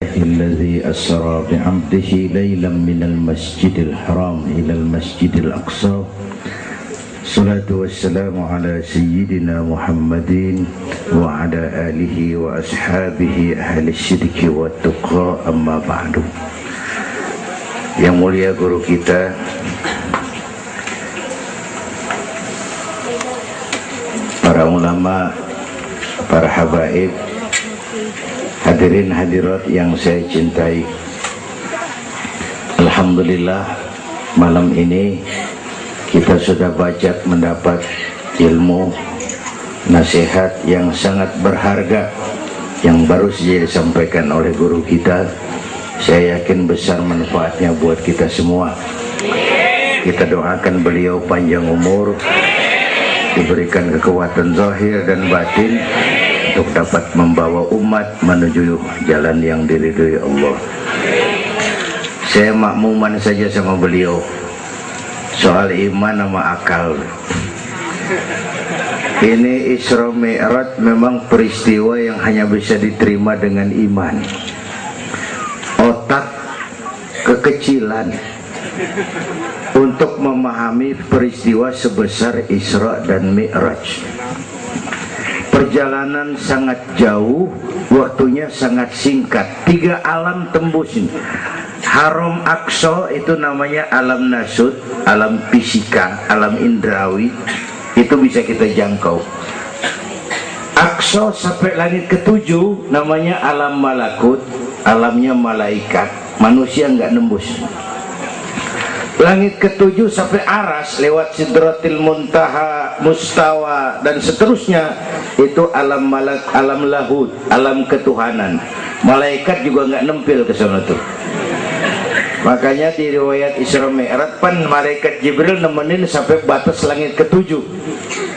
الذي أسرى بعبده ليلا من المسجد الحرام إلى المسجد الأقصى الصلاة والسلام على سيدنا محمد وعلى آله وأصحابه أهل الشرك والتقى أما بعد. Yang mulia guru kita para ulama, para habaib, hadirin hadirat yang saya cintai, alhamdulillah malam ini kita sudah banyak mendapat ilmu nasihat yang sangat berharga yang baru saja disampaikan oleh guru kita. Saya yakin besar manfaatnya buat kita semua. Kita doakan beliau panjang umur, diberikan kekuatan zahir dan batin untuk dapat membawa umat menuju jalan yang diridhoi Allah. Saya makmuman saja sama beliau soal iman sama akal. Ini Isra Mi'raj memang peristiwa yang hanya bisa diterima dengan iman. Otak kekecilan untuk memahami peristiwa sebesar Isra dan Mi'raj. Perjalanan sangat jauh, waktunya sangat singkat. 3 alam tembusin. Haram Aqsa itu namanya alam nasut, alam fisika, alam indrawi. Itu bisa kita jangkau. Aqsa sampai langit ke-7 namanya alam malakut, alamnya malaikat. Manusia nggak nembus. Langit ke-7 sampai aras lewat Sidratil Muntaha, Mustawa dan seterusnya itu alam malak, alam lahud, alam ketuhanan. Malaikat juga nggak nempel ke sana tuh. Makanya di riwayat Isra Mi'raj pan malaikat Jibril nemenin sampai batas langit ke-7.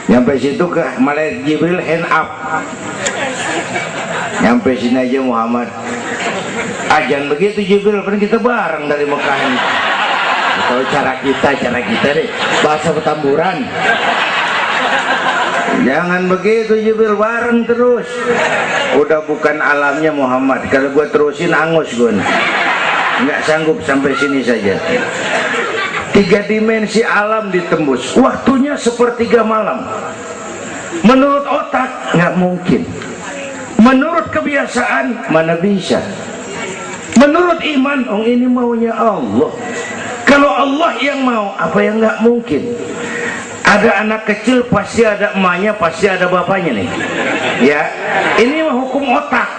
Nyampe situ ke malaikat Jibril hand up. Nyampe sini aja Muhammad. Ajan begitu Jibril, kan kita bareng dari Mekah ini. Kalau cara kita deh, bahasa Petamburan. Jangan begitu Jibril, bareng terus. Udah bukan alamnya Muhammad. Kalau gue terusin angus gue, nggak sanggup sampai sini saja. 3 dimensi alam ditembus. Waktunya sepertiga malam. Menurut otak nggak mungkin. Menurut kebiasaan mana bisa. Menurut iman, ini maunya Allah. Kalau Allah yang mau, apa yang nggak mungkin? Ada anak kecil pasti ada emaknya, pasti ada bapaknya nih. Ya, ini mah hukum otak.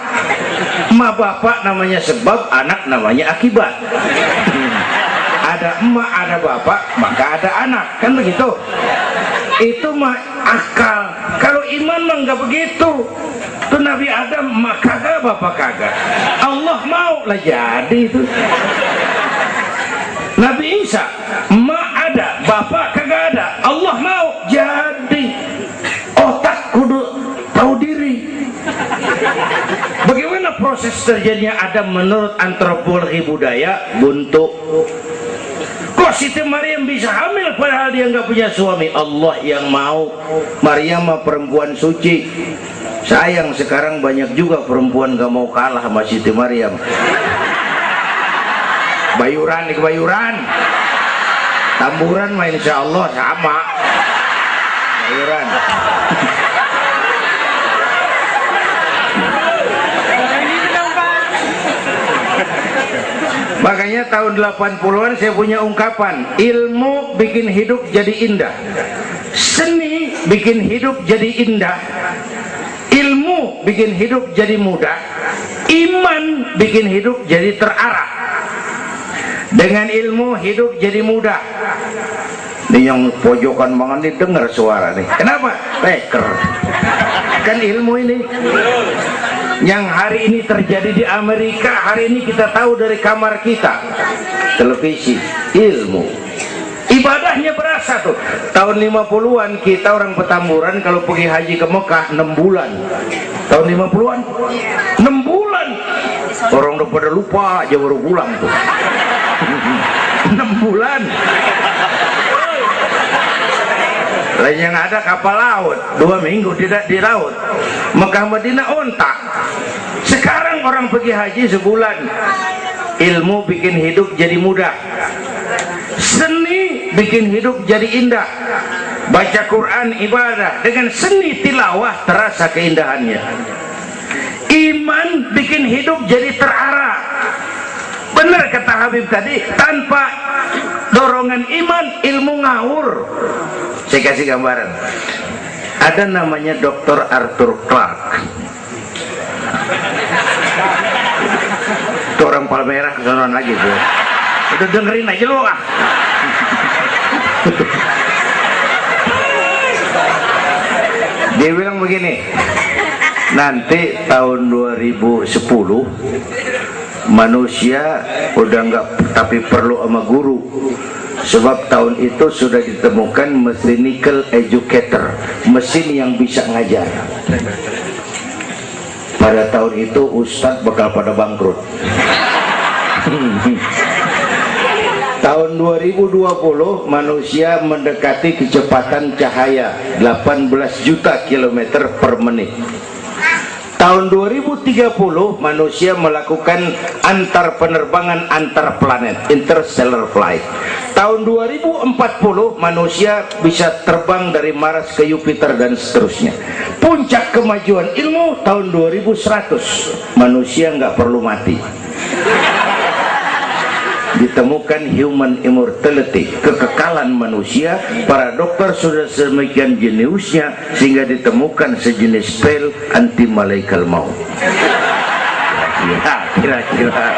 Emak bapak namanya sebab, anak namanya akibat. Ada emak, ada bapak, maka ada anak, kan begitu? Itu mah akal. Kalau iman mah nggak begitu. Tuh Nabi Adam emak kagak, bapak kagak. Allah mau lah jadi itu. Nabi Isa emak ada, bapak kagak ada. Allah mau jadi. Otak kudu tahu diri. Bagaimana proses terjadinya Adam menurut antropologi budaya? Buntu. Kok Siti Maryam bisa hamil padahal dia nggak punya suami? Allah yang mau. Maryam mah perempuan suci. Sayang sekarang banyak juga perempuan gak mau kalah sama Siti Maryam. Bayuran di kebayuran, Tamburan mah insya Allah sama. Bayuran. Makanya tahun 80-an saya punya ungkapan, ilmu bikin hidup jadi indah, seni bikin hidup jadi indah, ilmu bikin hidup jadi mudah, iman bikin hidup jadi terarah. Dengan ilmu hidup jadi mudah. Ini yang pojokan banget nih dengar suara nih. Kenapa? Peker. Kan ilmu ini. Yang hari ini terjadi di Amerika, hari ini kita tahu dari kamar kita. Televisi, ilmu. Ibadahnya berasa tuh. Tahun 50-an kita orang Petamburan kalau pergi haji ke Mekah 6 bulan. Tahun 50-an 6 bulan. Orang udah pada lupa aja baru pulang tuh. 6 bulan. Lain yang ada kapal laut 2 minggu tidak di laut. Mekah Madinah ontak. Sekarang Sekarang orang pergi haji sebulan, ilmu bikin hidup jadi mudah, seni bikin hidup jadi indah. Baca Quran ibadah, dengan seni tilawah terasa keindahannya. Iman bikin hidup jadi terarah. Benar kata Habib tadi, tanpa dorongan iman ilmu ngawur. Saya kasih gambaran. Ada namanya Dr. Arthur Clarke. Itu orang Palmerah kesonoan lagi tuh. Udah dengerin aja lu ah. Dia bilang begini, nanti tahun 2010 manusia udah nggak tapi perlu sama guru, sebab tahun itu sudah ditemukan mechanical educator, mesin yang bisa ngajar. Pada tahun itu ustadz bakal pada bangkrut. Tahun 2020 manusia mendekati kecepatan cahaya 18 juta kilometer per menit. Tahun 2030 manusia melakukan antar penerbangan antar planet, interstellar flight. Tahun 2040 manusia bisa terbang dari Mars ke Jupiter dan seterusnya. Puncak kemajuan ilmu tahun 2100 manusia nggak perlu mati. Ditemukan human immortality, kekekalan manusia. Para dokter sudah sedemikian jeniusnya sehingga ditemukan sejenis pil anti malaikal maut. Ya, kira-kira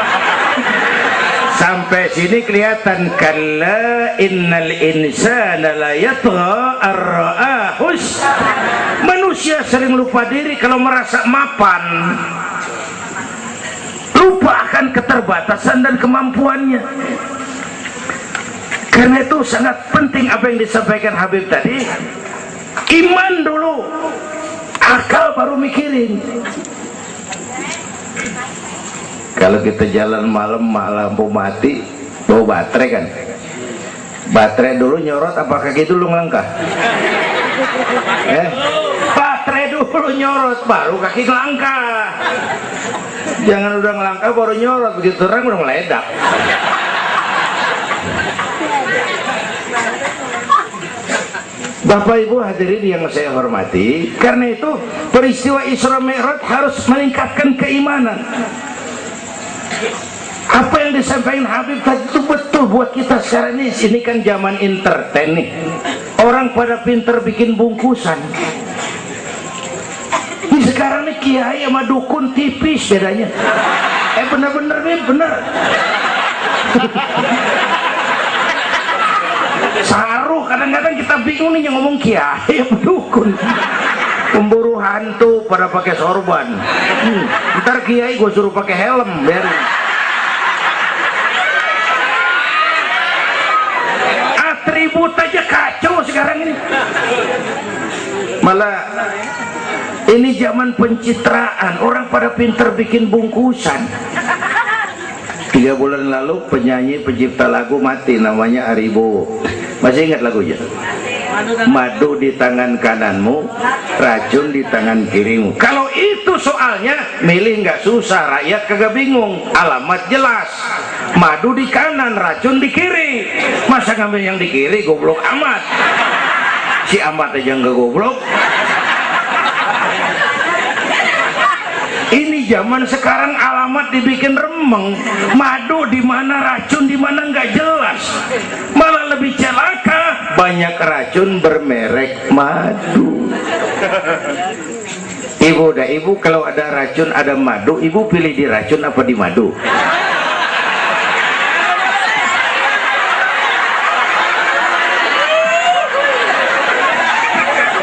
sampai sini kelihatan. Kalla innal insana la yatgha ar-ra'ahus. Manusia sering lupa diri kalau merasa mapan, lupa akan keterbatasan dan kemampuannya. Karena itu sangat penting apa yang disampaikan Habib tadi. Iman dulu, akal baru mikirin. Kalau kita jalan malam lampu mati, bawa baterai kan, baterai dulu nyorot apa kaki dulu ngelangkah? Baterai dulu nyorot baru kaki ngelangkah. Jangan udah ngelangkah baru nyorot, begitu terang udah meledak. Bapak Ibu hadirin yang saya hormati, karena itu peristiwa Isra Mi'raj harus meningkatkan keimanan. Apa yang disampaikan Habib tadi itu betul buat kita sekarang ini. Ini kan zaman entertain nih. Orang pada pinter bikin bungkusan. Ini sekarang nih kiai sama dukun tipis bedanya. Bener-bener nih, bener. Saruh, kadang-kadang kita bingung nih yang ngomong kiai sama dukun. Pemburu hantu pada pakai sorban. Ntar kiai gue suruh pakai helm biar. Atribut aja kacau sekarang ini. Malah ini zaman pencitraan, orang pada pinter bikin bungkusan. 3 bulan lalu penyanyi pencipta lagu mati, namanya Aribo. Masih ingat lagunya? Madu di tangan kananmu, racun di tangan kirimu. Kalau itu soalnya milih nggak susah, rakyat kagak bingung, alamat jelas. Madu di kanan, racun di kiri. Masa ngambil yang di kiri, goblok amat. Si amat aja nggak goblok. Ini zaman sekarang alamat dibikin remeng, madu di mana, racun di mana nggak jelas. Malah lebih celaka, banyak racun bermerek madu. Ibu dah, ibu kalau ada racun ada madu, ibu pilih di racun apa di madu?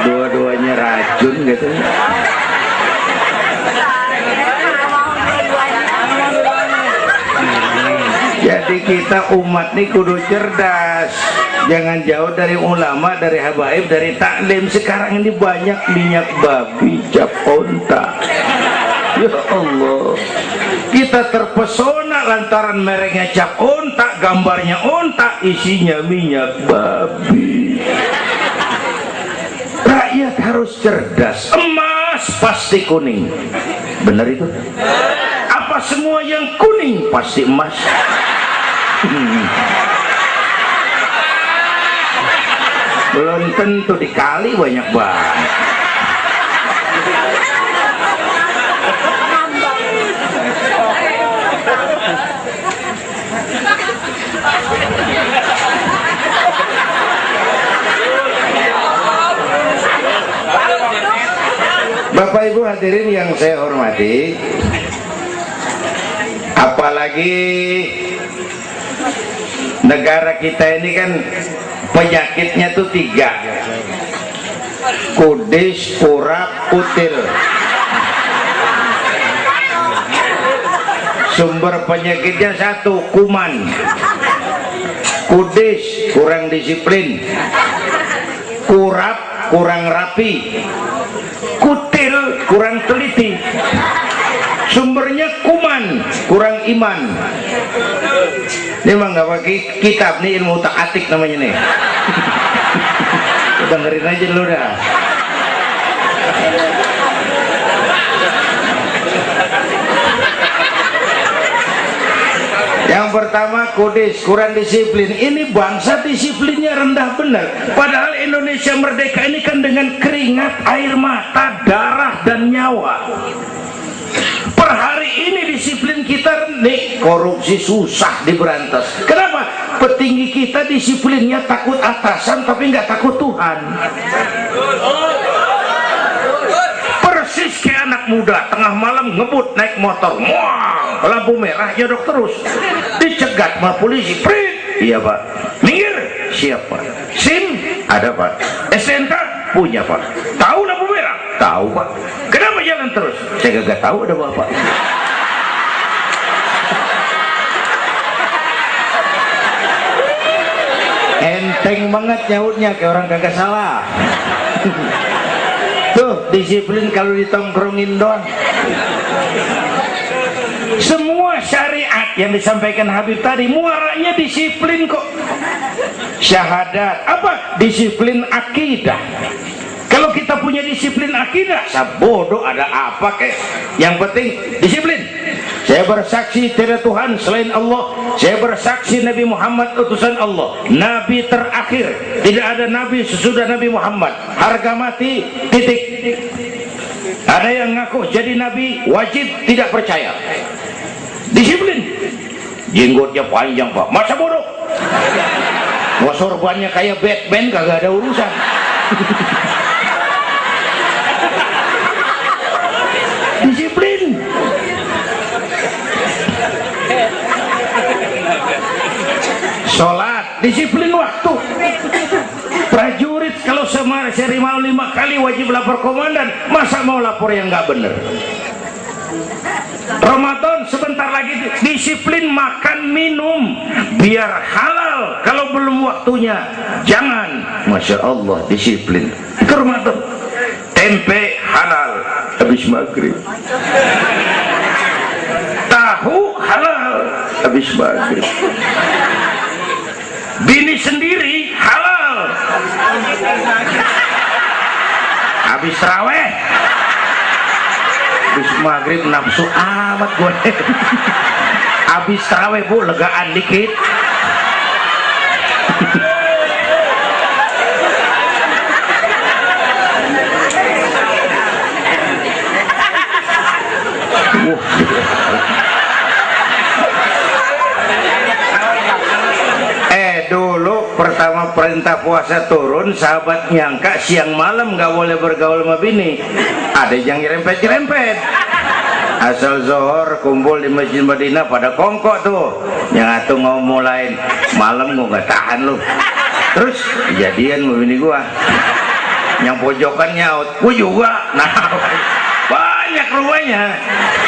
Dua-duanya racun gitu. Jadi kita umat nih kudu cerdas, jangan jauh dari ulama, dari habaib, dari taklim. Sekarang ini banyak minyak babi, cap onta. Ya Allah, kita terpesona lantaran mereknya cap onta, gambarnya onta, isinya minyak babi. Rakyat harus cerdas. Emas pasti kuning, benar itu? semua yang kuning pasti emas. Belum tentu, dikali banyak banget. Bapak Ibu hadirin yang saya hormati, apalagi negara kita ini kan penyakitnya tuh 3: kudis, kurap, kutil. Sumber penyakitnya 1, kuman. Kudis, kurang disiplin. Kurap, kurang rapi. Kutil, kurang teliti. Sumbernya kuman, kurang iman. Ini mah nggak pakai kitab nih, ilmu utak atik namanya nih. Dengerin aja dulu dah. Yang pertama kudis, kurang disiplin. Ini bangsa disiplinnya rendah benar. Padahal Indonesia merdeka ini kan dengan keringat, air mata, darah dan nyawa. Per hari ini disiplin kita nih, korupsi susah diberantas. Kenapa? Petinggi kita disiplinnya takut atasan tapi nggak takut Tuhan. Persis kayak anak muda tengah malam ngebut naik motor, wah, lampu merah nyodok terus, dicegat sama polisi. Prit, iya pak. Minggir, siapa? SIM ada pak. SNK punya pak. Tahu lampu merah? Tahu pak. Kenapa jalan terus? Saya gak tahu ada bapak. Enteng banget nyautnya kayak orang kagak salah. Tuh disiplin kalau ditongkrongin doang. Semua syariat yang disampaikan Habib tadi muaranya disiplin kok. Syahadat apa? Disiplin akidah. Kalau kita punya disiplin akidah, bodoh ada apa kek? Yang penting disiplin. Saya bersaksi tiada Tuhan selain Allah. Saya bersaksi Nabi Muhammad utusan Allah, Nabi terakhir. Tidak ada Nabi sesudah Nabi Muhammad. Harga mati, titik. Ada yang ngaku jadi Nabi, wajib tidak percaya. Disiplin. Jenggotnya panjang pak, masa bodoh. Mau sorbannya kayak Batman, kagak ada urusan. Disiplin. Sholat, disiplin waktu. Prajurit kalau sehari mau 5 kali wajib lapor komandan, masa mau lapor yang nggak bener? Ramadan sebentar lagi, disiplin makan minum biar halal. Kalau belum waktunya jangan. Masya Allah, disiplin. Itu Ramadan. Tempe halal habis maghrib, tahu halal habis maghrib, bini sendiri halal habis raweh, habis maghrib nafsu amat gue. Habis raweh bu, legaan dikit. Dulu pertama perintah puasa turun, sahabat nyangka siang malam nggak boleh bergaul sama bini. Ada yang nyerempet-nyerempet. Asal zohor kumpul di Masjid Madinah pada kongkok tuh. Yang atuh mau mulai malam gua nggak tahan lu. Terus kejadian sama bini gua. Yang pojokan nyaut, gua juga. Nah, banyak rupanya.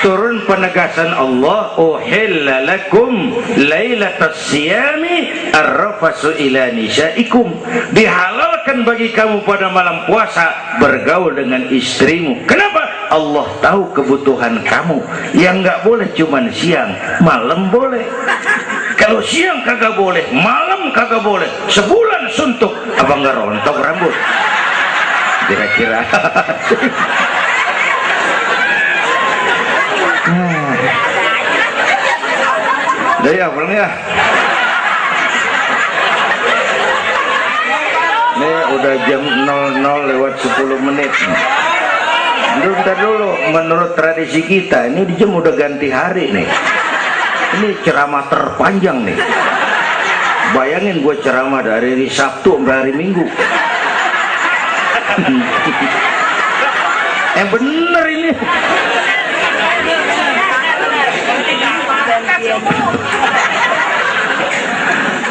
Turun penegasan Allah, uhilla lakum lailatas siyami arrafasu ila nisaikum. Dihalalkan bagi kamu pada malam puasa bergaul dengan istrimu. Kenapa? Allah tahu kebutuhan kamu. Yang nggak boleh cuman siang, malam boleh. Kalau siang kagak boleh, malam kagak boleh. Sebulan suntuk, apa nggak rontok rambut? Kira-kira. ya pulang ya. Nih udah jam 00 lewat 10 menit. Bentar dulu, menurut tradisi kita ini di jam udah ganti hari nih. Ini ceramah terpanjang nih. Bayangin gue ceramah dari hari Sabtu sampai hari Minggu. Bener ini.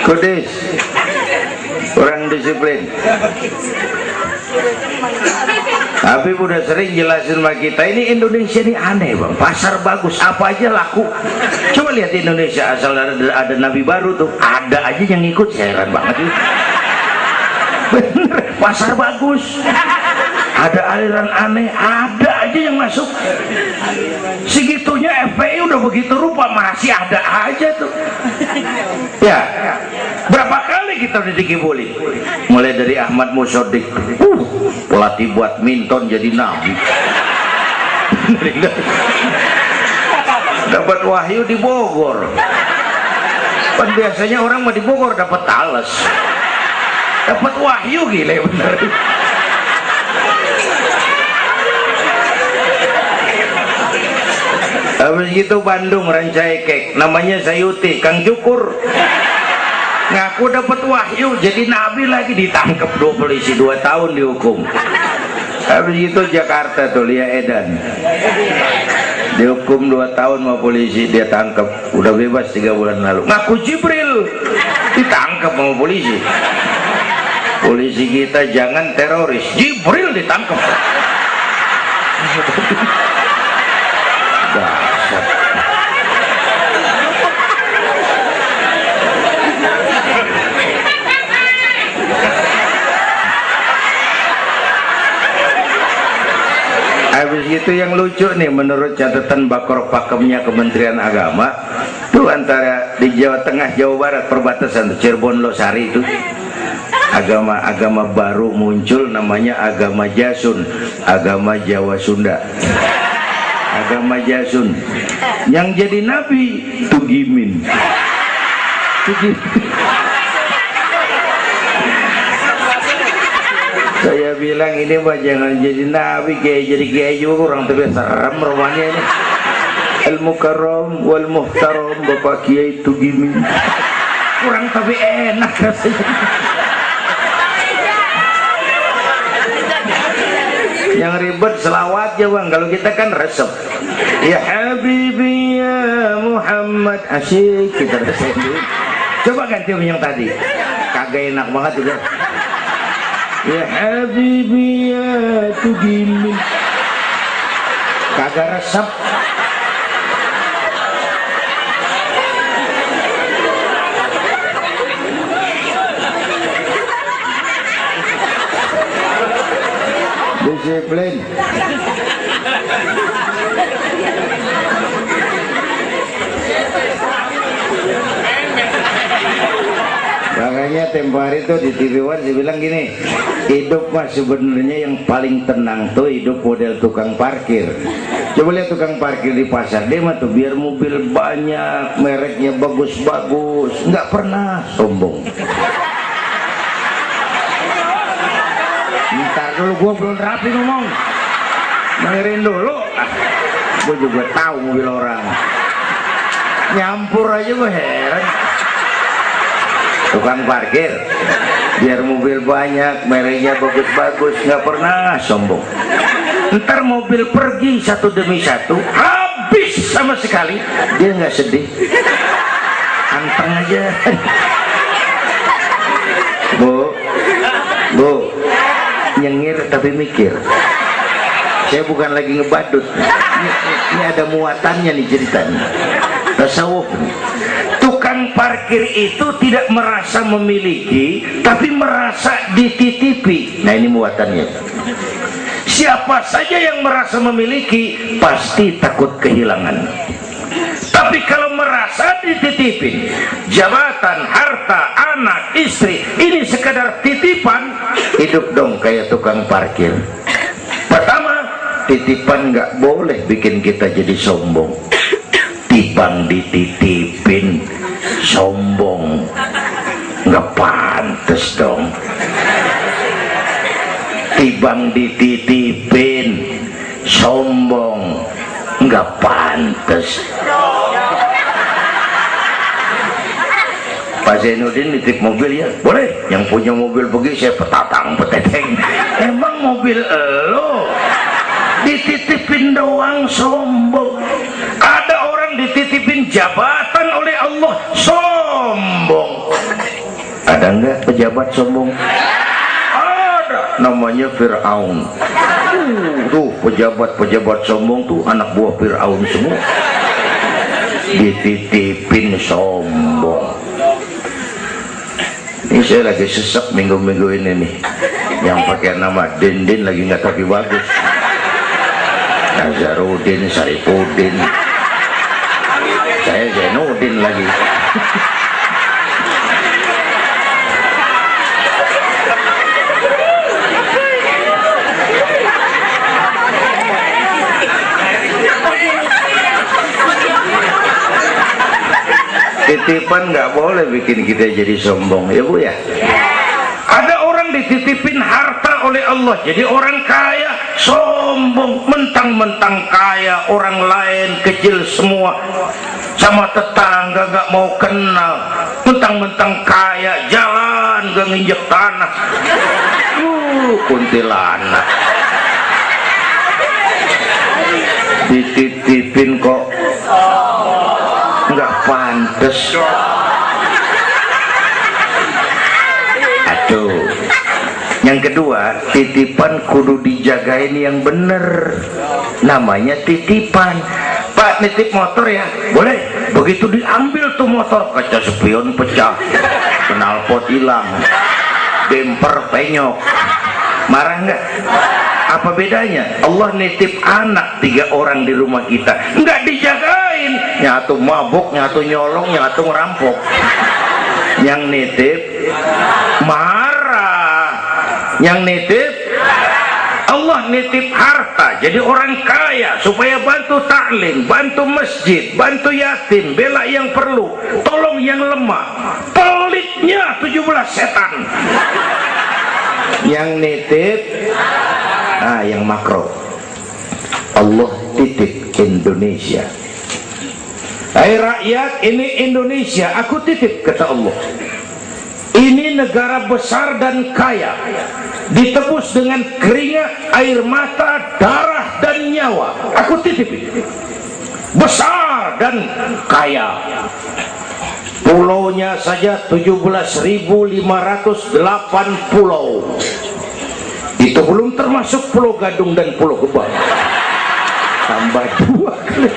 Kudis, kurang disiplin. Tapi udah sering jelasin sama kita, ini Indonesia ini aneh bang, pasar bagus apa aja laku. Coba lihat Indonesia, asal ada nabi baru tuh ada aja yang ikut, heran banget itu. Bener, pasar bagus, ada aliran aneh, ada aja yang masuk. Segitunya FPI udah begitu rupa, masih ada aja tuh. Ya, berapa kali kita udah dikibulin, mulai dari Ahmad Musodik, pelatih badminton jadi nabi. Dapat wahyu di Bogor. Kan biasanya orang mah di Bogor dapat tales, dapat wahyu, gila bener. Habis gitu Bandung Rancaikek, namanya Sayuti, Kang Cukur ngaku dapat wahyu jadi nabi lagi, ditangkap 2 polisi 2 tahun dihukum. Habis itu Jakarta tuh Lia Edan dihukum 2 tahun sama polisi, dia tangkap, udah bebas 3 bulan lalu. Ngaku Jibril ditangkap sama polisi. Polisi kita jangan teroris, Jibril ditangkap. Habis itu yang lucu nih, menurut catatan Bakor Pakemnya Kementerian Agama tuh, antara di Jawa Tengah Jawa Barat perbatasan Cirebon Losari itu agama baru muncul, namanya agama Jasun, agama Jawa Sunda. Agama Jasun yang jadi nabi Tugimin. Saya bilang ini mah jangan jadi nabi, kayak jadi kiai juga kurang tapi serem rumahnya ini. Al Mukarram wal Muhtaram Bapak Kiai Tugimin, kurang tapi enak rasanya. Yang ribet selawat ya bang, kalau kita kan resep. Ya Habibi ya Muhammad, asyik kita resep. Coba ganti yang tadi, kagak enak banget udah. Ya Habibi ya Tugimin, kagak resep. Disiplin. Makanya tempo hari itu di TV One dia bilang gini, hidup mah sebenarnya yang paling tenang tuh hidup model tukang parkir. Coba lihat tukang parkir di pasar, dia mah tuh biar mobil banyak, mereknya bagus-bagus, nggak pernah sombong. Ntar dulu, gua belum rapi ngomong, dengerin dulu. Gua juga tahu mobil orang, nyampur aja gua heran. Tukang parkir biar mobil banyak, mereknya bagus-bagus, nggak pernah sombong. Ntar mobil pergi satu demi satu, habis sama sekali, dia nggak sedih, anteng aja. Bu, nyengir tapi mikir. Saya bukan lagi ngebadut, ini ada muatannya nih ceritanya. Tasawuf. Tukang parkir itu tidak merasa memiliki, tapi merasa dititipi. Nah ini muatannya. Siapa saja yang merasa memiliki pasti takut kehilangan. Tapi kalau merasa dititipin, jabatan, harta, anak, istri, ini sekadar titipan, hidup dong kayak tukang parkir. Pertama, titipan nggak boleh bikin kita jadi sombong. tibang dititipin sombong, nggak pantes dong. Tibang dititipin sombong, nggak pantes. Pak Zainuddin nitip mobil ya, boleh. Yang punya mobil begitu saya petatang peteteng. Emang mobil lo dititipin doang sombong. Ada orang dititipin jabatan oleh Allah sombong. Ada enggak pejabat sombong? Ada, namanya Fir'aun. Tuh pejabat-pejabat sombong tuh anak buah Fir'aun semua. Dititipin sombong. Ini saya lagi sesek minggu-minggu ini nih. Yang pakai nama Dindin lagi nggak tapi bagus. Nazarudin, Saripudin. Saya Zainuddin lagi. Titipan nggak boleh bikin kita jadi sombong, ya Bu ya. Ada orang dititipin harta oleh Allah jadi orang kaya sombong, mentang-mentang kaya, orang lain kecil semua, sama tetangga nggak mau kenal, mentang-mentang kaya jalan gak nginjek tanah. Kuntilanak dititipin kok nggak pantes. Aduh. Yang kedua, titipan kudu dijagain yang bener. Namanya titipan. Pak nitip motor ya, boleh. Begitu diambil tuh motor, kaca spion pecah, knalpot hilang, bemper penyok, marah nggak? Apa bedanya? Allah nitip anak 3 orang di rumah kita, nggak dijagain, nyatu mabuk, nyatu nyolong, nyatu ngerampok. Yang nitip marah, yang nitip Allah nitip harta jadi orang kaya supaya bantu taklim, bantu masjid, bantu yatim, bela yang perlu, tolong yang lemah. Pelitnya 17 setan. Yang nitip yang makro, Allah titip Indonesia. Hai rakyat, ini Indonesia aku titip, kata Allah. Ini negara besar dan kaya, ditebus dengan keringat, air mata, darah dan nyawa. Aku titip ini. Besar dan kaya. Pulaunya saja 17.508 pulau. Itu belum termasuk Pulau Gadung dan Pulau Gebang. Tambah 2 kali.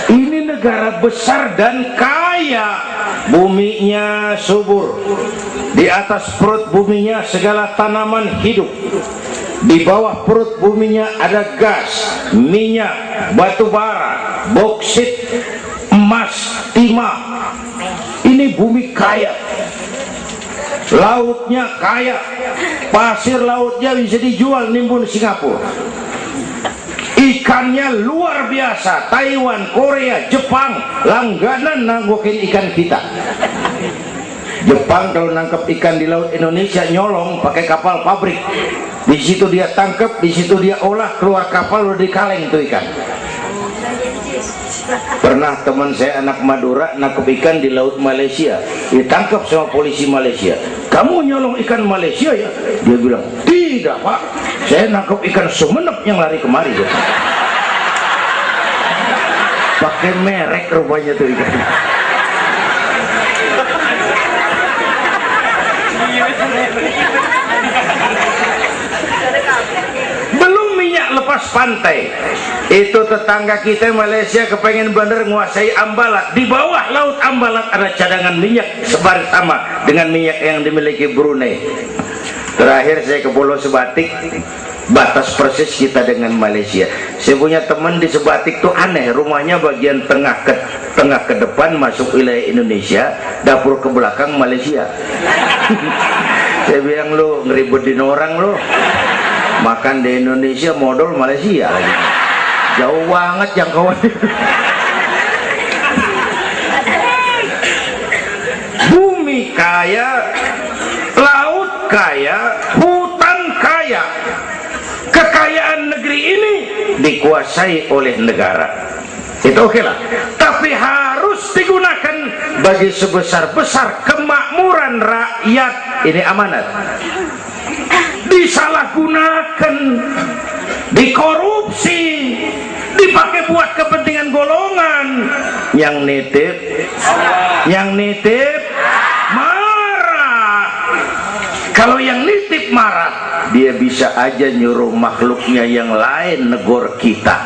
Ini negara besar dan kaya. Buminya subur. Di atas perut buminya segala tanaman hidup. Di bawah perut buminya ada gas, minyak, batu bara, boksit, emas, timah. Ini bumi kaya. Lautnya kaya. Pasir lautnya bisa dijual nimbun Singapura. Ikannya luar biasa. Taiwan, Korea, Jepang langganan nanggokin ikan kita. Jepang kalau nangkep ikan di laut Indonesia nyolong pakai kapal pabrik. Di situ dia tangkap, di situ dia olah, keluar kapal udah dikaleng tuh ikan. Pernah teman saya anak Madura nangkep ikan di laut Malaysia, ditangkap sama polisi Malaysia. Kamu nyolong ikan Malaysia ya? Dia bilang, tidak Pak, saya nangkep ikan Sumenep yang lari kemari. Pakai merek rupanya tuh ikan. Belum minyak lepas pantai. Itu tetangga kita Malaysia kepengen bener nguasai Ambalat. Di bawah laut Ambalat ada cadangan minyak sebar sama dengan minyak yang dimiliki Brunei. Terakhir saya ke Pulau Sebatik, batas persis kita dengan Malaysia. Saya punya teman di Sebatik tuh aneh, rumahnya bagian tengah ke depan masuk wilayah Indonesia, dapur ke belakang Malaysia. Saya bilang, lu ngeributin orang lu. Makan di Indonesia modal Malaysia lagi. Jauh banget jangkauannya. Bumi kaya, laut kaya, hutan kaya. Kekayaan negeri ini dikuasai oleh negara. Itu oke lah. Tapi harus digunakan bagi sebesar-besar kemakmuran rakyat. Ini amanat. Disalahgunakan, dikorupsi, dipakai buat kepentingan golongan. Yang nitip marah. Kalau yang nitip marah, dia bisa aja nyuruh makhluknya yang lain negor kita.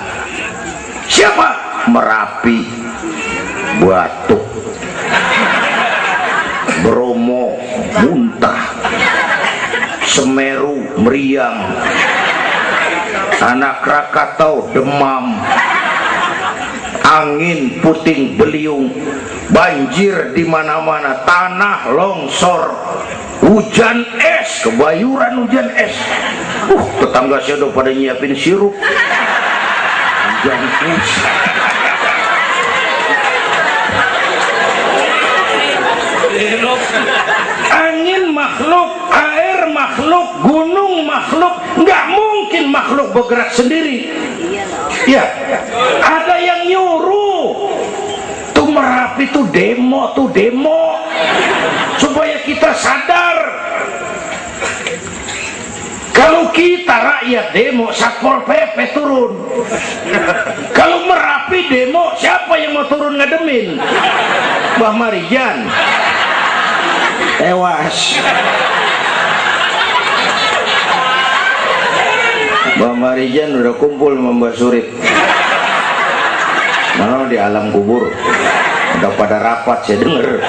Siapa? Merapi, Batuk, Bromo muntah, Semeru meriang, Anak Krakatau demam, angin puting beliung, banjir di mana-mana, tanah longsor, hujan es, kebayuran hujan es. Tetangga saya udah pada nyiapin sirup. Hujan es. Angin makhluk, air makhluk, gunung makhluk, nggak mungkin makhluk bergerak sendiri. Ya, ada yang nyuruh. Tuh Merapi tuh demo supaya kita sadar. Kalau kita rakyat demo, Satpol PP turun. Kalau Merapi demo, siapa yang mau turun ngademin? Mbah Marijan tewas. Mbah Marijan udah kumpul sama Mbah Surip. Malah di alam kubur udah pada rapat, saya denger.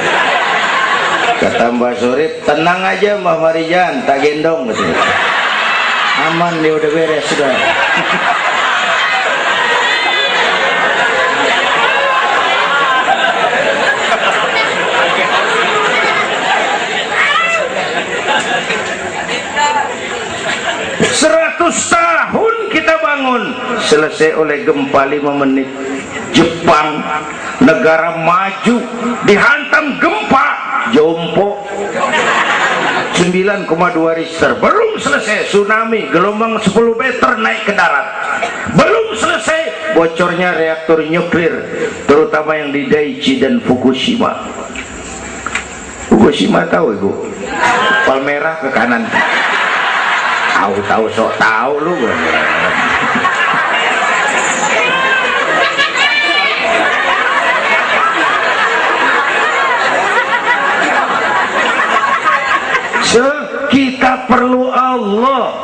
Kata Mbah Surip, tenang aja Mbah Marijan, tak gendong gitu. Aman, dia udah beres sudah. 100 tahun kita bangun, selesai oleh gempa 5 menit. Jepang, negara maju, dihantam gempa, jompo 9,2 Richter. Belum selesai tsunami, gelombang 10 meter naik ke darat. Belum selesai bocornya reaktor nuklir, terutama yang di Daiichi dan Fukushima. Fukushima tahu ibu? Palmerah ke kanan. Tahu sok tahu lu. Kita perlu Allah.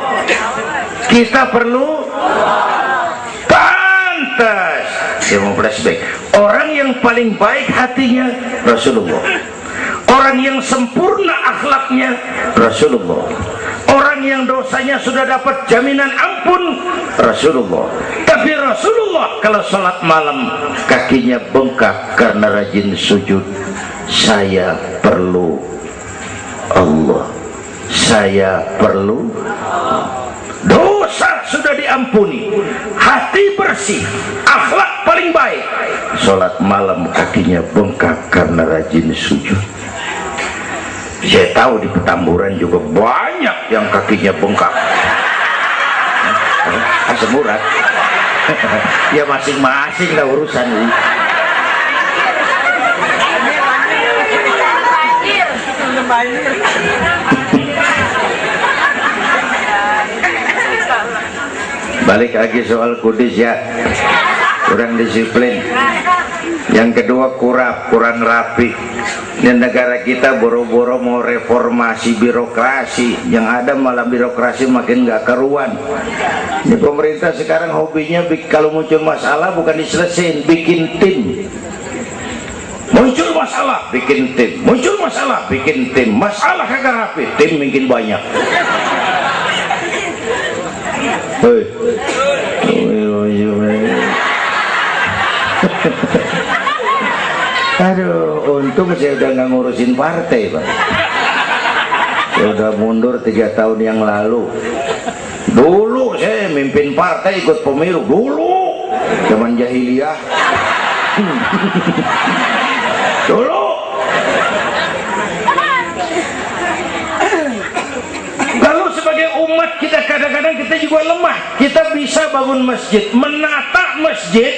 Kita perlu pantas. Dia mau flashback. Orang yang paling baik hatinya Rasulullah. Orang yang sempurna akhlaknya Rasulullah. Orang yang dosanya sudah dapat jaminan ampun Rasulullah. Tapi Rasulullah kalau sholat malam kakinya bengkak karena rajin sujud. Saya perlu Allah. Saya perlu. Dosa sudah diampuni, hati bersih, akhlak paling baik. Sholat malam kakinya bengkak karena rajin sujud. Saya tahu di Petamburan juga banyak yang kakinya bengkak. Asam urat. Ya masing-masing lah urusan ini. Balik lagi soal kudus ya, kurang disiplin. Yang kedua kurang rapi. Dan negara kita boro-boro mau reformasi birokrasi, yang ada malah birokrasi makin gak karuan. Ini pemerintah sekarang hobinya kalau muncul masalah bukan diselesain, bikin tim. Muncul masalah, bikin tim. Muncul masalah, bikin tim. Masalah kagak rapi, tim makin banyak. Hei. Aduh, untung saya udah nggak ngurusin partai, Pak. Saya udah mundur 3 tahun yang lalu. Dulu saya mimpin partai ikut pemilu dulu zaman jahiliyah. Dulu. Lalu sebagai umat kita kadang-kadang kita juga lemah. Kita bisa bangun masjid, menata masjid.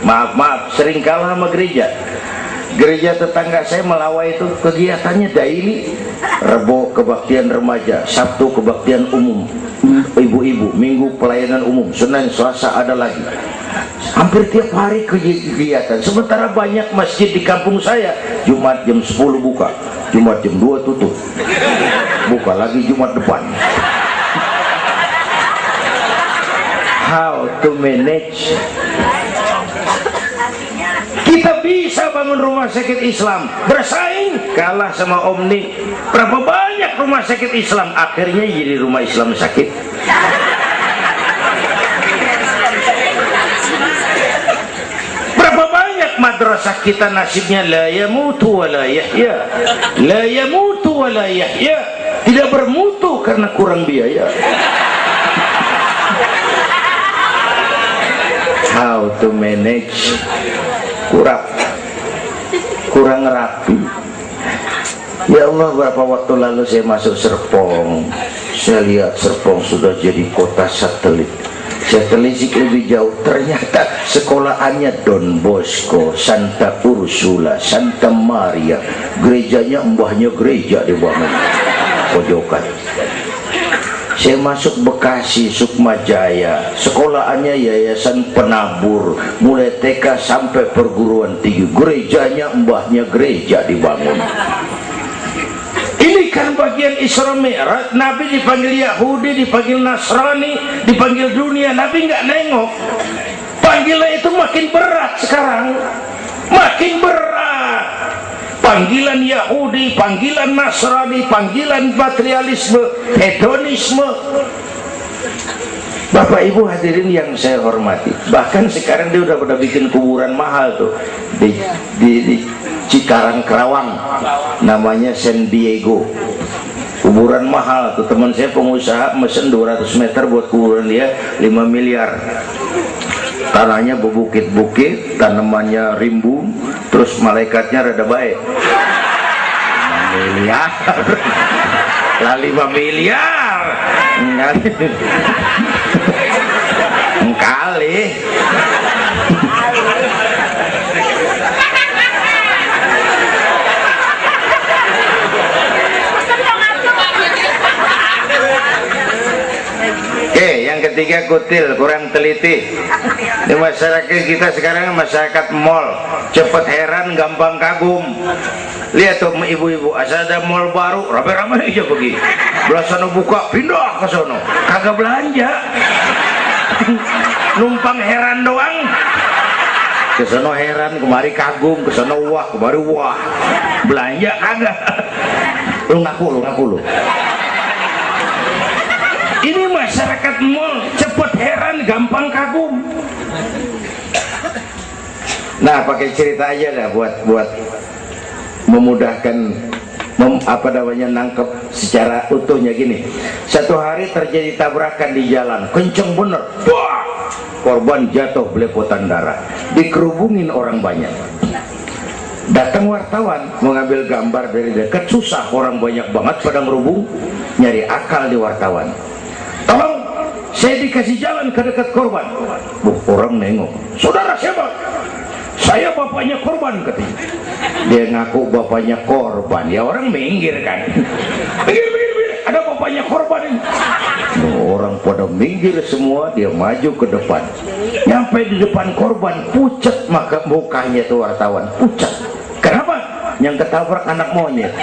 Maaf, sering kalah sama gereja. Gereja tetangga saya Melawai itu kegiatannya daily. Rebo kebaktian remaja, Sabtu kebaktian umum, ibu-ibu, Minggu pelayanan umum, Senin Selasa ada lagi. Hampir tiap hari kegiatan. Sementara banyak masjid di kampung saya Jumat jam 10 buka, Jumat jam 2 tutup, buka lagi Jumat depan. How to manage? Kita bisa bangun rumah sakit Islam, bersaing kalah sama Omni. Berapa banyak rumah sakit Islam akhirnya jadi rumah Islam sakit. Berapa banyak madrasah kita nasibnya la yamutu wa la yahya, la yamutu wa la yahya, tidak bermutu karena kurang biaya. How to manage? Kurang rapi. Ya Allah, berapa waktu lalu saya masuk Serpong, saya lihat Serpong sudah jadi kota satelit. Saya telisik lebih jauh, ternyata sekolahannya Don Bosco, Santa Ursula, Santa Maria, gerejanya mbahnya gereja dibangun pojokan. Saya masuk Bekasi, Sukmajaya, sekolahannya Yayasan Penabur, mulai TK sampai perguruan tinggi, gerejanya mbahnya gereja dibangun. Ini kan bagian Isra Mi'raj. Nabi dipanggil Yahudi, dipanggil Nasrani, dipanggil dunia, Nabi nggak nengok. Panggilan itu makin berat sekarang, makin berat. Panggilan Yahudi, panggilan Nasrani, panggilan materialisme, hedonisme. Bapak Ibu hadirin yang saya hormati, bahkan sekarang dia udah pada bikin kuburan mahal tuh di Cikarang Kerawang, namanya San Diego. Kuburan mahal tuh, teman saya pengusaha mesen 200 meter buat kuburan dia 5 miliar. Tanahnya berbukit-bukit, tanamannya rimbun, terus malaikatnya rada baik. 5 miliar lah, 5 miliar kali. Yang ketiga kutil, kurang teliti. Di masyarakat kita sekarang masyarakat mall, cepet heran, gampang kagum. Lihat tuh ibu-ibu, asal ada mall baru, rame-rame aja pergi. Belah sana buka, pindah ke sono, kagak belanja. Numpang heran doang. Ke sono heran, kemari kagum, ke sono wah, kemari wah. Belanja kagak. Lu ngaku lu. Ini masyarakat mall, cepet heran, gampang kagum. Nah, pakai cerita aja dah buat memudahkan nangkep secara utuhnya gini. Satu hari terjadi tabrakan di jalan, kenceng bener. Wah, korban jatuh belepotan darah, dikerubungin orang banyak. Datang wartawan mengambil gambar dari dekat, susah, orang banyak banget pada ngerubung, nyari akal di wartawan. Tolong, saya dikasih jalan ke dekat korban. Orang nengok, saudara siapa? Saya bapaknya korban, katanya. Dia ngaku bapaknya korban, ya orang minggir kan. Minggir, ada bapaknya korban ini. Orang pada minggir semua, dia maju ke depan. Nyampe di depan korban, pucat maka mukanya tuh wartawan, pucat. Kenapa? Yang ketabrak anak monyet.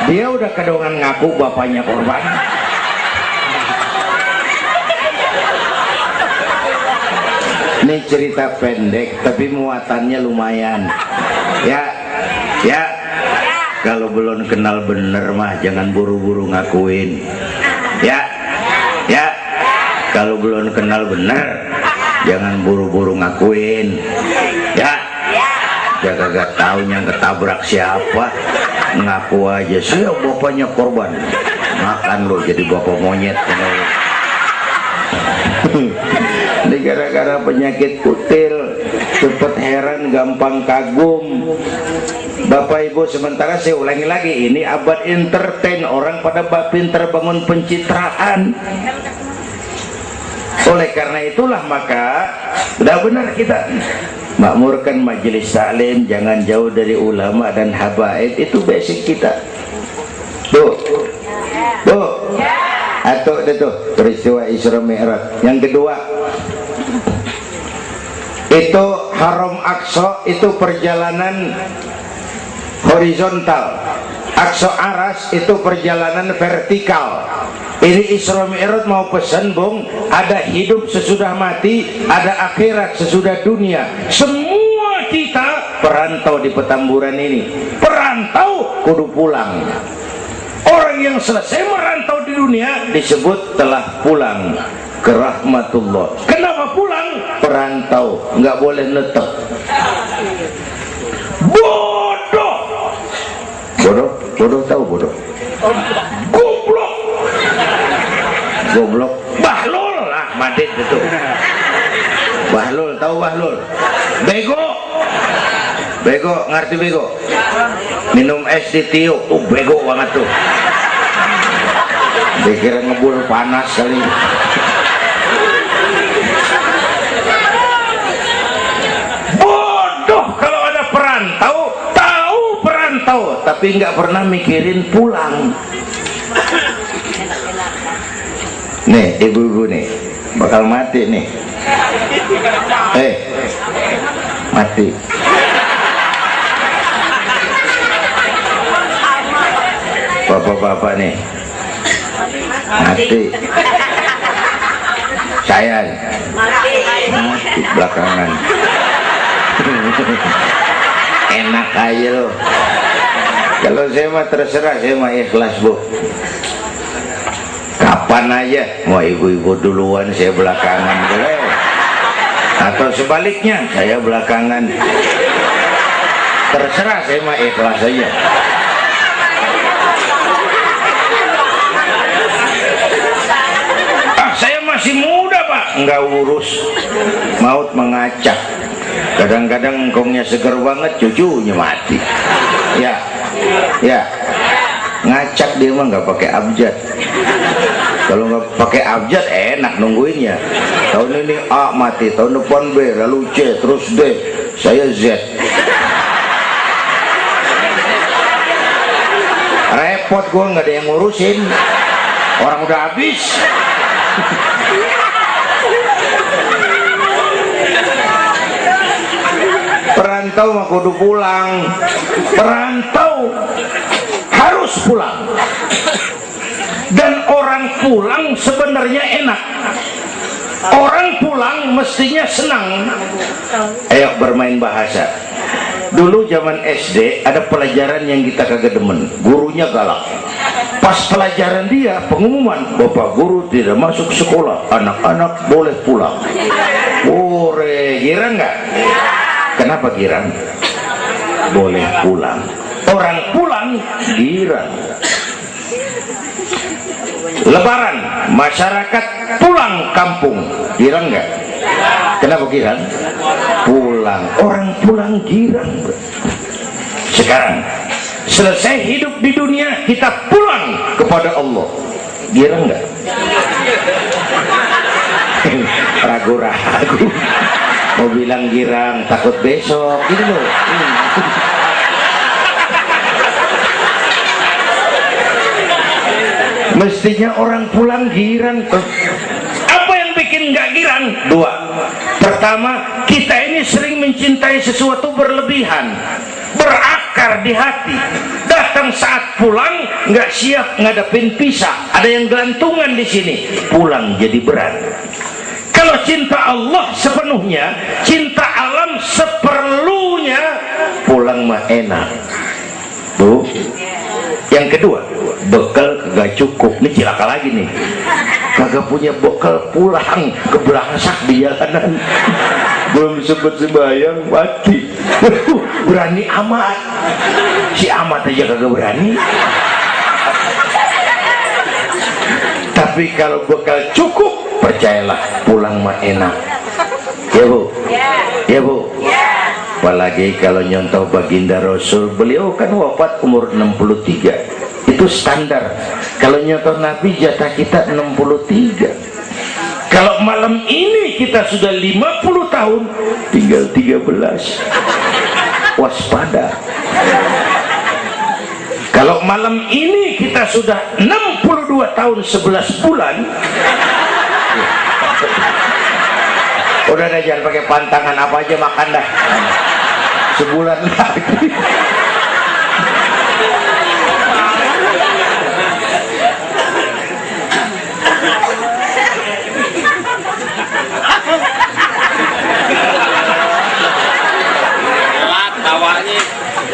Dia udah kedongan ngaku bapaknya korban. Ini cerita pendek tapi muatannya lumayan. Ya. Kalau belum kenal bener mah jangan buru-buru ngakuin. Ya. Kalau belum kenal bener jangan buru-buru ngakuin. Ya. Dia kagak tahu yang ketabrak siapa. ngaku aja saya bapaknya korban, makan lo jadi bapak monyet. Ini gara-gara penyakit kutil, cepet heran, gampang kagum. Bapak Ibu, sementara saya ulangi lagi, ini abad entertain, orang pada pinter bangun pencitraan. Oleh karena itulah maka sudah benar kita makmurkan majelis taklim, jangan jauh dari ulama dan habaib, itu basic kita. Tuh, tuh, atau itu peristiwa Isra Mi'raj. Yang kedua, itu Haram Aqsa, itu perjalanan horizontal. Aqsa Aras itu perjalanan vertikal. Ini Isra Mi'raj mau pesan, Bung, ada hidup sesudah mati, ada akhirat sesudah dunia. Semua kita perantau di Petamburan ini. Perantau kudu pulang. Orang yang selesai merantau di dunia disebut telah pulang ke rahmatullah. Kenapa pulang? Perantau, nggak boleh netep. Bodoh. Bodoh, bodoh tahu bodoh. Goblok. Goblok. Bahlul lah, Madit itu. Bahlul, tahu Bahlul? Bego. Bego, ngerti bego? Minum es ditiup, bego banget tuh. Dikira ngebul panas kali. Bodoh kalau ada perantau, tahu perantau, tapi nggak pernah mikirin pulang. Nih, ibu-ibu nih, bakal mati nih. Mati. Bapak-bapak nih, mati. Saya mati belakangan. Enak aja loh. Kalau saya mah terserah, saya mah ikhlas, Bu. Kapan aja, mau ibu-ibu duluan, saya belakangan, boleh. Atau sebaliknya, saya belakangan. Terserah, saya mah ikhlas aja. Saya masih muda, Pak. Enggak urus. Maut mengacak. Kadang-kadang engkongnya seger banget, cucunya mati. Ya, ya. Ngacak dia mah nggak pakai abjad. Kalau nggak pakai abjad enak nungguinnya. Tahun ini A mati, tahun depan B, lalu C, terus D, saya Z. Repot gua, nggak ada yang ngurusin. Orang udah habis. Perantau mah kudu pulang. Perantau harus pulang. Dan orang pulang sebenarnya enak. Orang pulang mestinya senang. Ayo bermain bahasa. Dulu zaman SD ada pelajaran yang kita kagak demen, gurunya galak. Pas pelajaran dia pengumuman, Bapak guru tidak masuk sekolah, anak-anak boleh pulang. Ore, girang nggak? Kenapa girang? Boleh pulang. Orang pulang girang. Lebaran, masyarakat pulang kampung, girang nggak? Kenapa girang? Pulang. Orang pulang girang. Sekarang selesai hidup di dunia, kita pulang kepada Allah, girang nggak? Ragu-ragu. Mau bilang girang, takut besok gitu loh. Mestinya orang pulang girang. Apa yang bikin nggak girang? Dua. Pertama, kita ini sering mencintai sesuatu berlebihan, berakar di hati. Datang saat pulang nggak siap ngadepin pisah, ada yang gelantungan di sini, pulang jadi berat. Kalau cinta Allah sepenuhnya, cinta alam seperlunya, pulang mah enak. Tuh. Yang kedua, bekal kagak cukup. Ini cilaka lagi nih. Kagak punya bekal, pulang kebelangsak di jalanan. Belum sempat sembahyang mati. Berani amat, si amat aja kagak berani. Tapi kalau bekal cukup, percayalah pulang mah enak. Ya Bu, ya Bu. Apalagi kalau nyontoh baginda Rasul, beliau kan wafat umur 63, itu standar. Kalau nyontoh Nabi jatah kita 63. Kalau malam ini kita sudah 50 tahun, tinggal 13. Waspada. Kalau malam ini kita sudah 62 tahun 11 bulan, udah dah, jangan pakai pantangan, apa aja makan dah. Sebulan lagi.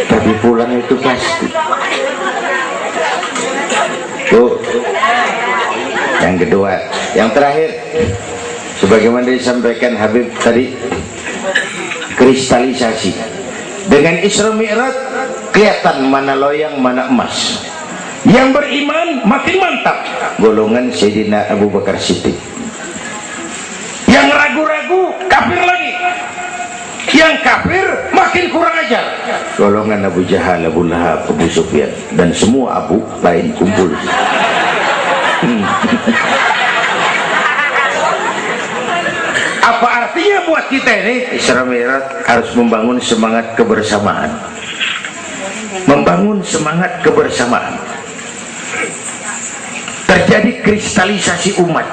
Tapi pulang itu pasti. Tuh. Yang kedua, yang terakhir, sebagaimana disampaikan Habib tadi, kristalisasi. Dengan Isra Mi'raj kelihatan mana loyang mana emas. Yang beriman makin mantap, golongan Sayyidina Abu Bakar Siddiq. Yang ragu-ragu kafir lagi. Yang kafir makin kurang ajar, golongan Abu Jahal, Abu Lahab, Abu Sufyan, dan semua Abu lain kumpul. Apa artinya buat kita ini? Isra Mi'raj harus membangun semangat kebersamaan, membangun semangat kebersamaan. Terjadi kristalisasi umat.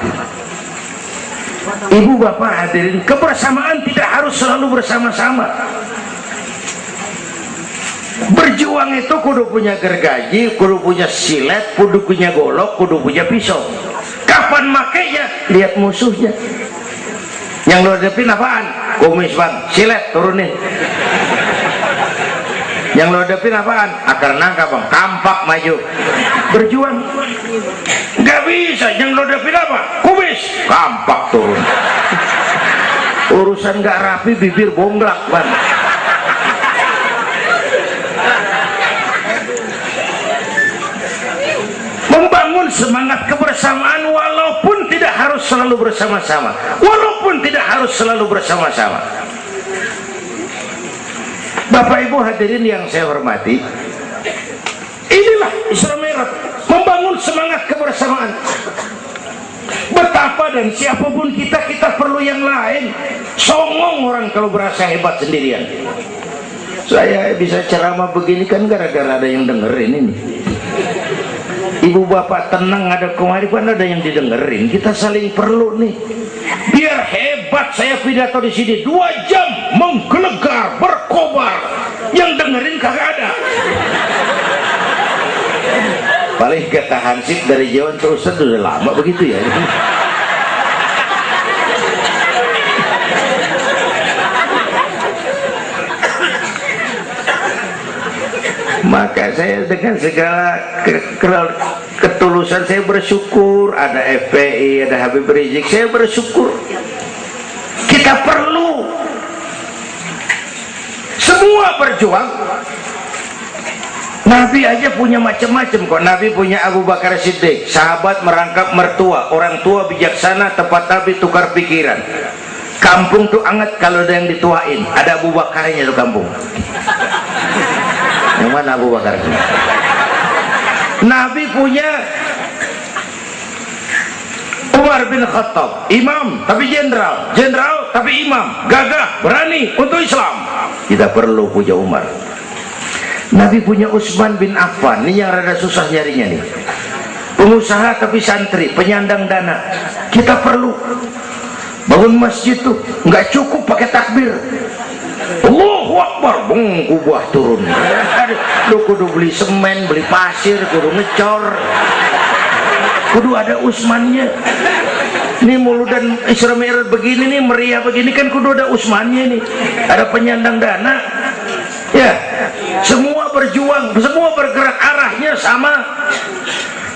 Ibu bapak hadirin, kebersamaan tidak harus selalu bersama-sama. Berjuang itu kudu punya gergaji, kudu punya silet, kudu punya golok, kudu punya pisau. Kapan makainya? Lihat musuhnya. Yang lo hadapin apaan? Kumis bang, silet turunin. Yang lo hadapin apaan? Akar nangka bang, kampak maju. Berjuang nggak bisa. Yang lo hadapin apa? Kumis, kampak turun. Urusan nggak rapi, bibir bonglak bang. Membangun semangat kebersamaan walaupun tidak harus selalu bersama-sama, walaupun tidak harus selalu bersama-sama. Bapak Ibu hadirin yang saya hormati, inilah Isra Mi'raj, membangun semangat kebersamaan. Betapa dan siapapun kita, kita perlu yang lain. Songong orang kalau berasa hebat sendirian. Saya bisa ceramah begini kan gara-gara ada yang dengerin ini. Ibu bapak tenang, ada kemaripan, ada yang didengerin. Kita saling perlu nih. Biar hebat saya pidato di sini 2 jam menggelegar, berkobar. Yang dengerin kagak ada. Paling kata Hansip dari Jawa terus udah lama begitu ya. Maka saya dengan segala ketulusan saya bersyukur ada FPI, ada Habib Rizik. Saya bersyukur. Kita perlu semua berjuang. Nabi aja punya macam-macam kok. Nabi punya Abu Bakar Siddiq, sahabat merangkap mertua, orang tua bijaksana, tempat Nabi tukar pikiran. Kampung tuh anget kalau ada yang dituain. Ada Abu Bakarnya tuh kampung. Yang mana Abu Bakar? Nabi punya Umar bin Khattab, imam tapi jenderal, jenderal tapi imam, gagah, berani untuk Islam. Kita perlu punya Umar. Nabi punya Utsman bin Affan, ini yang rada susah nyarinya nih. Pengusaha tapi santri, penyandang dana. Kita perlu bangun masjid tuh nggak cukup pakai takbir. Allahu Akbar, kubah turun. Lu kudu beli semen, beli pasir, kudu ngecor, kudu ada Utsmannya. Ini Mauludan Isra Mi'raj begini nih, meriah begini kan kudu ada Utsmannya nih. Ada penyandang dana. Ya, semua berjuang, semua bergerak arahnya sama.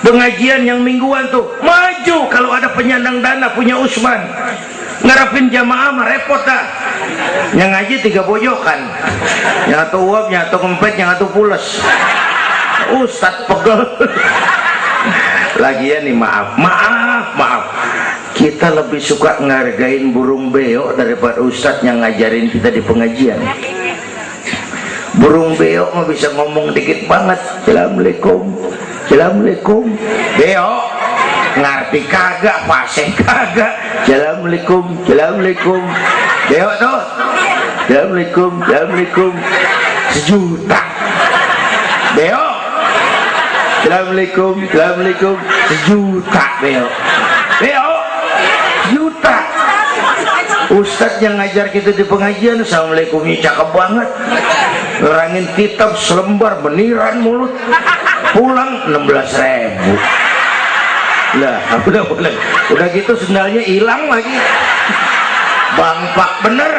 Pengajian yang mingguan tuh maju kalau ada penyandang dana punya Utsman. Ngarapin jamaah mah repot dah. Yang ngaji 3 pojokan, yang satu uap, yang satu kempet, yang satu pules. Ustadz pegel. Lagian nih, maaf, kita lebih suka ngargain burung beo daripada ustadz yang ngajarin kita di pengajian. Burung beo mah bisa ngomong dikit banget, assalamualaikum, beo ngerti kagak, fasih kagak, assalamualaikum, beo tuh assalamualaikum, sejuta. Beo assalamualaikum, sejuta. Beo juta. Ustadz yang ngajar kita di pengajian, assalamualaikumnya cakep banget, nerangin kitab selembar beniran mulut, pulang 16.000. Lah udah gitu sendalnya hilang lagi, bangpak bener.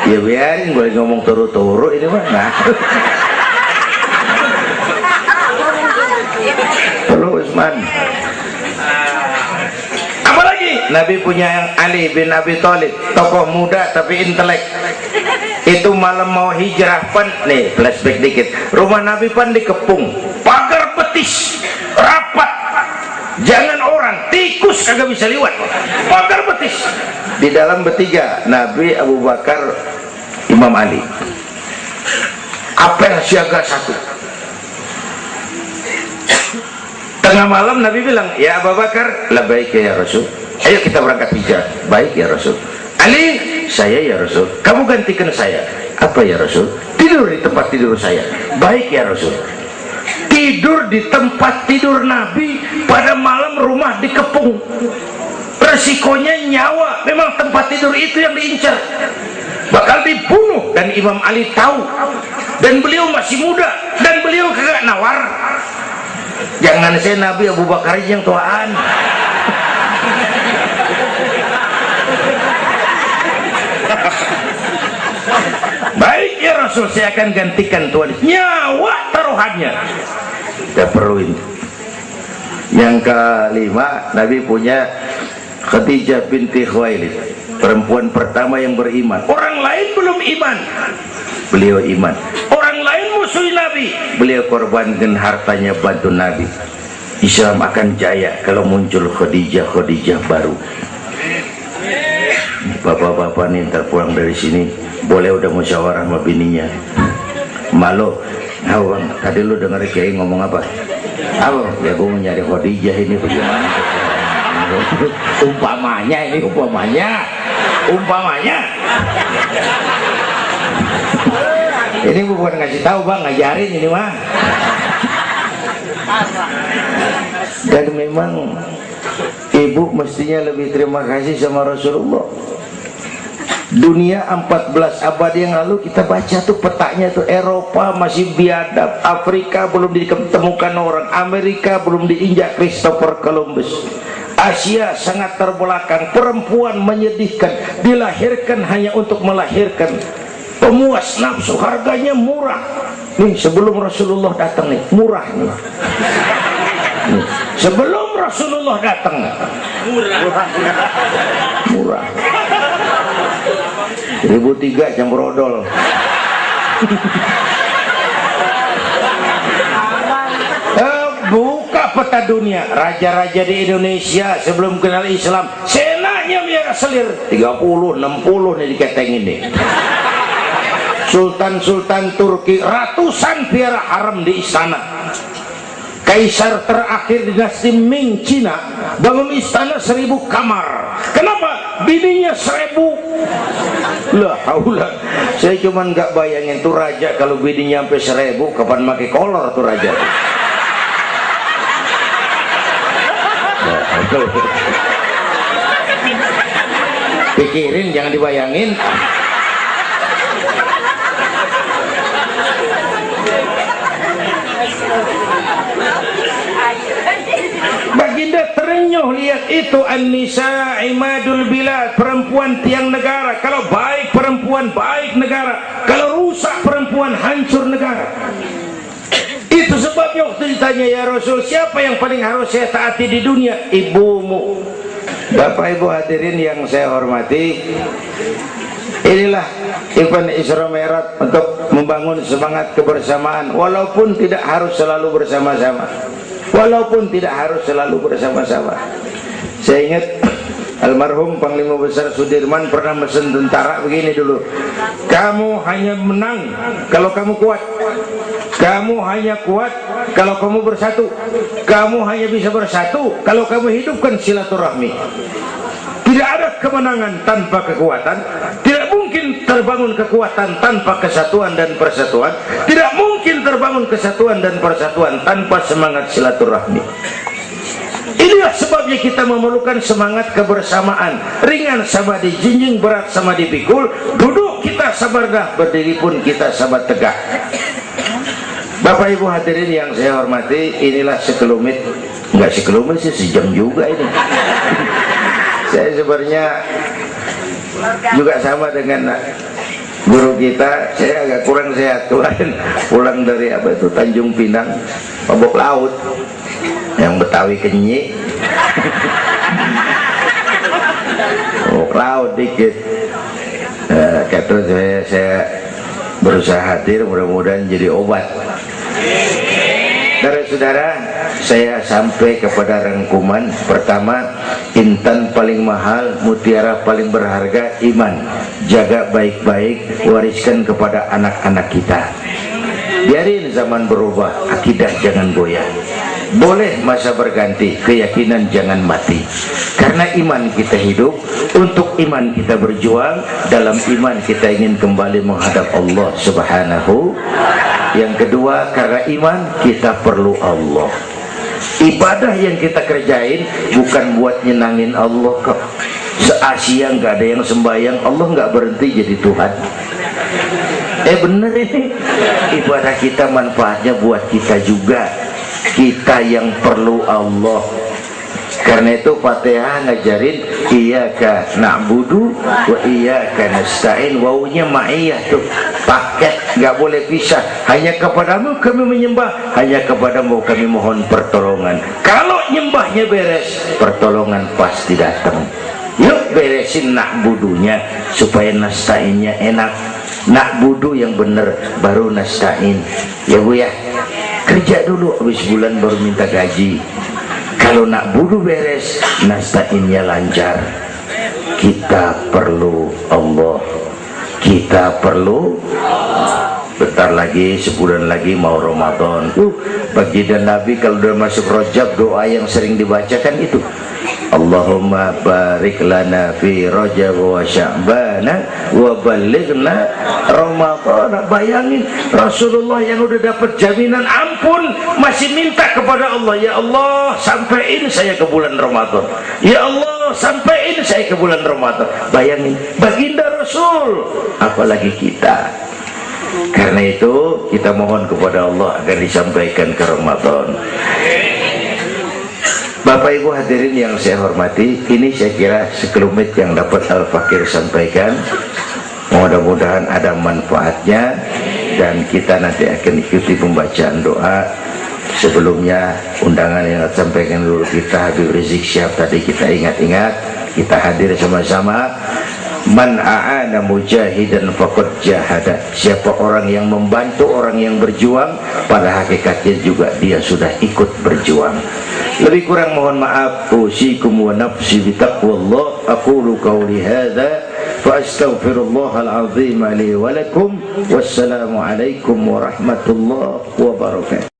Ya biarin, boleh ngomong turu-turu ini mah. Nah. Terus man. Apalagi Nabi punya yang Ali bin Abi Thalib, tokoh muda tapi intelek. Itu malam mau hijrah pan, nih flashback dikit. Rumah Nabi pan dikepung, pagar betis, rapat. Jangan orang, tikus kagak bisa lewat. Pagar betis. Di dalam bertiga, Nabi, Abu Bakar, Imam Ali. Apel siaga 1. Tengah malam Nabi bilang, ya Abu Bakar, labbaik ya Rasul, ayo kita berangkat hijrah. Baik ya Rasul. Ali, saya ya Rasul, kamu gantikan saya. Apa ya Rasul? Tidur di tempat tidur saya. Baik ya Rasul. Tidur di tempat tidur Nabi pada malam rumah dikepung. Resikonya nyawa, memang tempat tidur itu yang diincar, bakal dibunuh, dan Imam Ali tahu, dan beliau masih muda, dan beliau kagak nawar. Jangan saya Nabi, Abu Bakar yang tuaan. Baik ya Rasul, saya akan gantikan tuan. Nyawa taruhannya kita perluin. Yang kelima, Nabi punya Khadijah binti Khuwailid, perempuan pertama yang beriman. Orang lain belum iman, beliau iman. Orang lain musuh Nabi, beliau korbankan hartanya bantu Nabi. Islam akan jaya kalau muncul Khadijah baru. Bapak-bapak nih ntar pulang dari sini boleh udah musyawarah sama bininya. Malu, bang, tadi lu denger Kiai ngomong apa? Apa? Ya gue mau nyari Khadijah ini bagaimana? Umpamanya ini bukan ngasih tahu bang, ngajarin ini mah. Dan memang ibu mestinya lebih terima kasih sama Rasulullah. Dunia 14 abad yang lalu kita baca tuh petanya tuh, Eropa masih biadab, Afrika belum ditemukan orang, Amerika belum diinjak Christopher Columbus, Asia sangat terbelakang, perempuan menyedihkan, dilahirkan hanya untuk melahirkan, pemuas nafsu, harganya murah. Nih sebelum Rasulullah datang nih, murah nih. Nih, sebelum Rasulullah datang, murah. 1003 jam brodol. Buka peta dunia, raja-raja di Indonesia sebelum kenal Islam, senanya biara selir 30, 60 nih diketengin nih. Sultan-sultan Turki ratusan biara haram di istana. Kaisar terakhir dinasti Ming Cina bangun istana 1000 kamar. Kenapa? Bininya 1000. Lah haula. Saya cuman nggak bayangin tuh raja kalau bininya sampai 1000, kapan pakai kolor tuh raja. Pikirin, jangan dibayangin. Baginda terenyuh lihat itu, an-nisa imadul bilad, perempuan tiang negara. Kalau baik perempuan, baik negara. Kalau rusak perempuan, hancur negara. Itu sebab Nabi waktu ditanya, ya Rasul, siapa yang paling harus saya taati di dunia? Ibumu. Bapak Ibu hadirin yang saya hormati, inilah event Isra Mi'raj untuk membangun semangat kebersamaan, walaupun tidak harus selalu bersama-sama. Walaupun tidak harus selalu bersama-sama. Saya ingat almarhum Panglima Besar Sudirman pernah mesen tentara begini dulu, kamu hanya menang kalau kamu kuat, kamu hanya kuat kalau kamu bersatu, kamu hanya bisa bersatu kalau kamu hidupkan silaturahmi. Tidak ada kemenangan tanpa kekuatan, tidak mungkin terbangun kekuatan tanpa kesatuan dan persatuan, tidak mungkin terbangun kesatuan dan persatuan tanpa semangat silaturahmi. Inilah sebabnya kita memerlukan semangat kebersamaan. Ringan sama dijinjing, berat sama dipikul, duduk kita sabar dah, berdiri pun kita sabar tegak. Bapak Ibu hadirin yang saya hormati, inilah sekelumit, enggak sekelumit sih, sejam juga ini. Saya sebenarnya juga sama dengan guru kita, saya agak kurang sehat kemarin pulang dari apa itu Tanjung Pinang, mabok laut, yang Betawi kenyik, mabok laut dikit. Kata saya berusaha hadir, mudah-mudahan jadi obat. Saudara-saudara, saya sampai kepada rangkuman pertama, intan paling mahal, mutiara paling berharga, iman. Jaga baik-baik, wariskan kepada anak-anak kita. Biarin zaman berubah, akidah jangan goyah. Boleh masa berganti, keyakinan jangan mati. Karena iman kita hidup, untuk iman kita berjuang, dalam iman kita ingin kembali menghadap Allah Subhanahu. Yang kedua, karena iman kita perlu Allah. Ibadah yang kita kerjain bukan buat nyenangin Allah kok. Se-Asia nggak ada yang sembahyang, Allah nggak berhenti jadi Tuhan. Bener ini, ibadah kita manfaatnya buat kita juga. Kita yang perlu Allah. Karena itu Fatihah ngajarin iyyaka na'budu wa iyyaka nasta'in. Wawunya ma'iyah tuh, paket, nggak boleh pisah. Hanya kepadamu kami menyembah, hanya kepadamu kami mohon pertolongan. Kalau nyembahnya beres, pertolongan pasti datang. Yuk beresin na'budunya supaya nasta'innya enak. Na'budu yang bener, baru nasta'in. Ya Bu ya, kerja dulu, habis bulan baru minta gaji. Kalau nak budu beres, nasta'innya lancar. Kita perlu Allah. Kita perlu. Bentar lagi, sebulan lagi mau Ramadan. Baginda Nabi kalau udah masuk Rajab, doa yang sering dibacakan itu, Allahumma barik lana fi Rajab wa Sya'bana wa balighna Ramadan. Bayangin Rasulullah yang udah dapat jaminan ampun masih minta kepada Allah, ya Allah sampaiin saya ke bulan Ramadan, ya Allah sampaiin saya ke bulan Ramadan. Bayangin baginda Rasul, apalagi kita. Karena itu kita mohon kepada Allah agar disampaikan ke Ramadan. Bapak Ibu hadirin yang saya hormati, ini saya kira sekelumit yang dapat Al-Fakir sampaikan. Mudah-mudahan ada manfaatnya, dan kita nanti akan ikuti pembacaan doa. Sebelumnya undangan yang sampaikan dulu kita, Habib Rizik Syihab tadi kita ingat-ingat, kita hadir sama-sama. Man a'ana mujahidan faqad jahada. Siapa orang yang membantu orang yang berjuang, pada hakikatnya juga dia sudah ikut berjuang. Lebih kurang mohon maaf. Usikum wa nafsi bitaqwallah. Aqulu qawli hadza fa astaghfirullahal azim li wa lakum. Wassalamu alaikum warahmatullahi wabarakatuh.